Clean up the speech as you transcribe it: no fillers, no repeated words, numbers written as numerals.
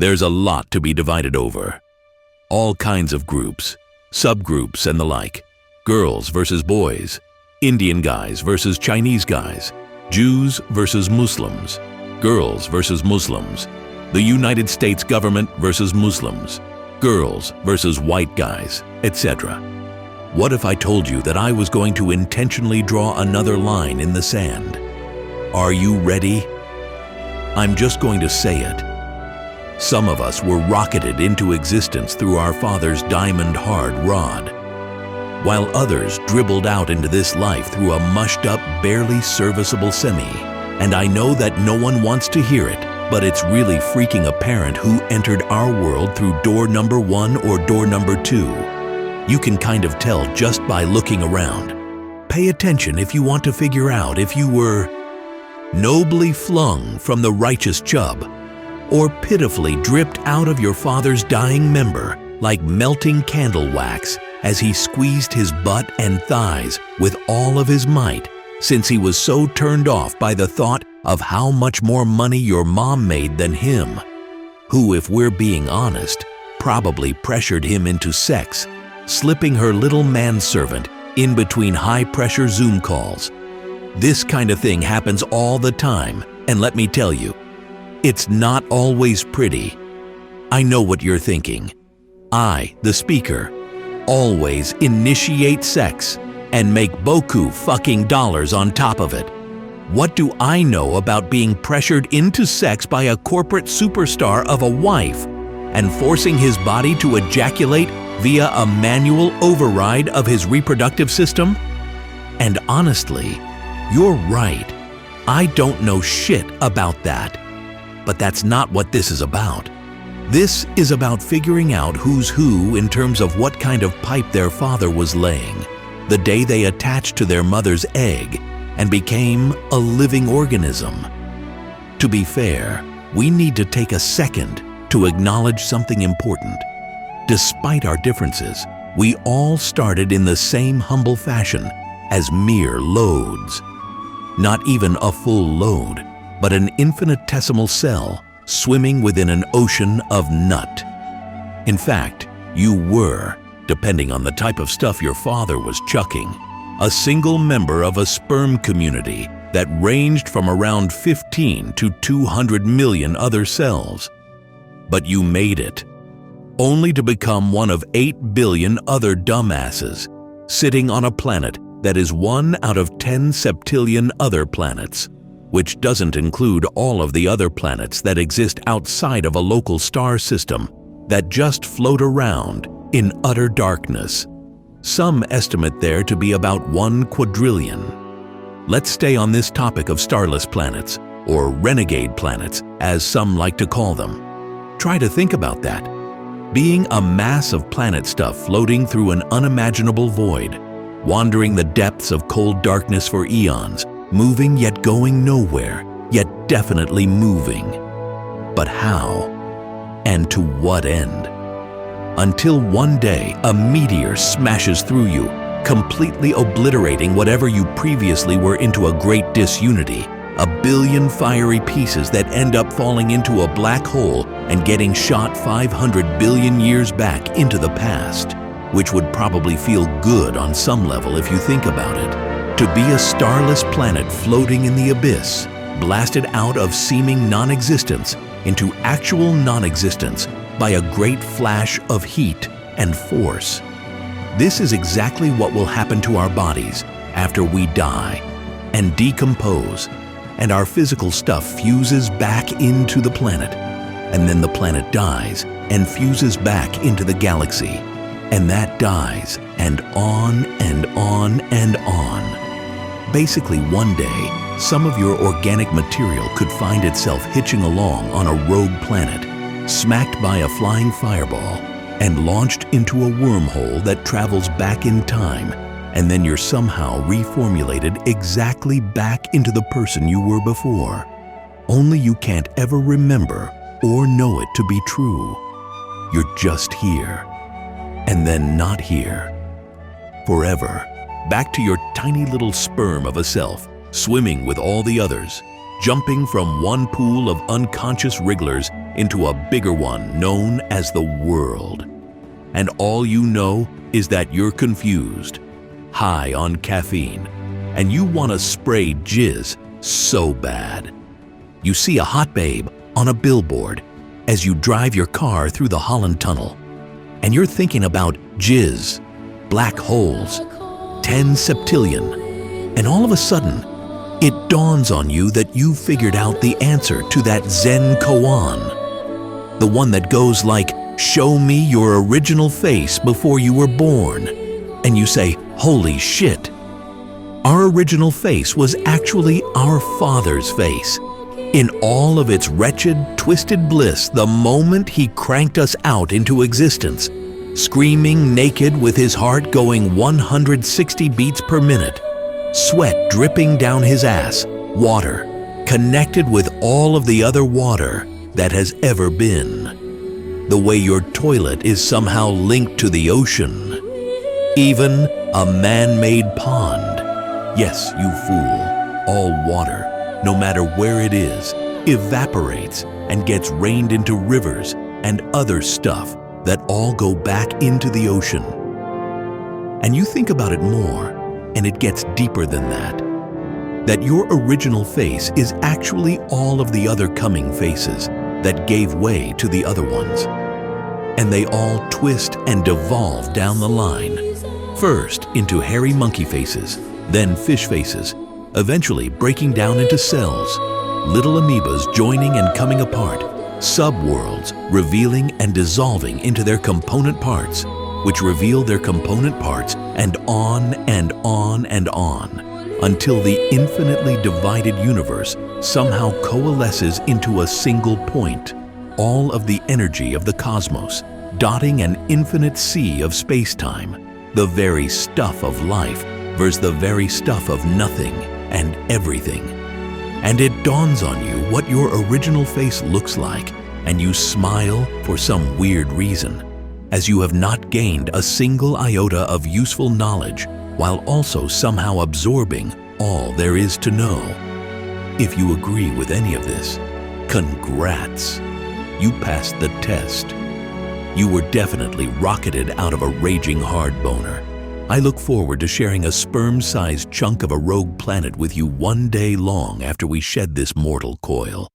There's a lot to be divided over. All kinds of groups, subgroups and the like. Girls versus boys, Indian guys versus Chinese guys, Jews versus Muslims, girls versus Muslims, the United States government versus Muslims, girls versus white guys, etc. What if I told you that I was going to intentionally draw another line in the sand? Are you ready? I'm just going to say it. Some of us were rocketed into existence through our father's diamond-hard rod, while others dribbled out into this life through a mushed-up, barely serviceable semi. And I know that no one wants to hear it, but it's really freaking apparent who entered our world through door number 1 or door number 2. You can kind of tell just by looking around. Pay attention if you want to figure out if you were nobly flung from the righteous chub, or pitifully dripped out of your father's dying member like melting candle wax as he squeezed his butt and thighs with all of his might, since he was so turned off by the thought of how much more money your mom made than him, who, if we're being honest, probably pressured him into sex, slipping her little manservant in between high-pressure Zoom calls. This kind of thing happens all the time, and let me tell you, it's not always pretty. I know what you're thinking. I, the speaker, always initiate sex and make boku fucking dollars on top of it. What do I know about being pressured into sex by a corporate superstar of a wife and forcing his body to ejaculate via a manual override of his reproductive system? And honestly, you're right. I don't know shit about that. But that's not what this is about. This is about figuring out who's who in terms of what kind of pipe their father was laying the day they attached to their mother's egg and became a living organism. To be fair, we need to take a second to acknowledge something important. Despite our differences, we all started in the same humble fashion as mere loads. Not even a full load, but an infinitesimal cell swimming within an ocean of nut. In fact, you were, depending on the type of stuff your father was chucking, a single member of a sperm community that ranged from around 15 to 200 million other cells. But you made it, only to become one of 8 billion other dumbasses sitting on a planet that is 1 out of 10 septillion other planets, which doesn't include all of the other planets that exist outside of a local star system that just float around in utter darkness. Some estimate there to be about 1 quadrillion. Let's stay on this topic of starless planets, or renegade planets, as some like to call them. Try to think about that. Being a mass of planet stuff floating through an unimaginable void, wandering the depths of cold darkness for eons, moving yet going nowhere, yet definitely moving. But how? And to what end? Until one day a meteor smashes through you, completely obliterating whatever you previously were into a great disunity, a billion fiery pieces that end up falling into a black hole and getting shot 500 billion years back into the past, which would probably feel good on some level if you think about it. To be a starless planet floating in the abyss, blasted out of seeming non-existence into actual non-existence by a great flash of heat and force. This is exactly what will happen to our bodies after we die and decompose, and our physical stuff fuses back into the planet, and then the planet dies and fuses back into the galaxy, and that dies, and on and on and on. Basically, one day, some of your organic material could find itself hitching along on a rogue planet, smacked by a flying fireball, and launched into a wormhole that travels back in time, and then you're somehow reformulated exactly back into the person you were before. Only you can't ever remember or know it to be true. You're just here, and then not here. Forever. Back to your tiny little sperm of a self, swimming with all the others, jumping from one pool of unconscious wrigglers into a bigger one known as the world. And all you know is that you're confused, high on caffeine, and you want to spray jizz so bad. You see a hot babe on a billboard as you drive your car through the Holland Tunnel, and you're thinking about jizz, black holes, 10 septillion, and all of a sudden, it dawns on you that you figured out the answer to that Zen koan, the one that goes like, "Show me your original face before you were born," and you say, "Holy shit." Our original face was actually our Father's face, in all of its wretched, twisted bliss the moment He cranked us out into existence, screaming naked with His heart going 160 beats per minute, sweat dripping down His ass, water, connected with all of the other water that has ever been. The way your toilet is somehow linked to the ocean. Even a man-made pond. Yes, you fool, all water, no matter where it is, evaporates and gets rained into rivers and other stuff that all go back into the ocean. And you think about it more, and it gets deeper than that. That your original face is actually all of the other coming faces that gave way to the other ones. And they all twist and devolve down the line, first into hairy monkey faces, then fish faces, eventually breaking down into cells, little amoebas joining and coming apart, subworlds revealing and dissolving into their component parts, which reveal their component parts, and on and on and on, until the infinitely divided universe somehow coalesces into a single point, all of the energy of the cosmos, dotting an infinite sea of space-time, the very stuff of life versus the very stuff of nothing and everything. And it dawns on you what your original face looks like, and you smile for some weird reason, as you have not gained a single iota of useful knowledge while also somehow absorbing all there is to know. If you agree with any of this, congrats! You passed the test. You were definitely rocketed out of a raging hard boner. I look forward to sharing a sperm-sized chunk of a rogue planet with you one day long after we shed this mortal coil.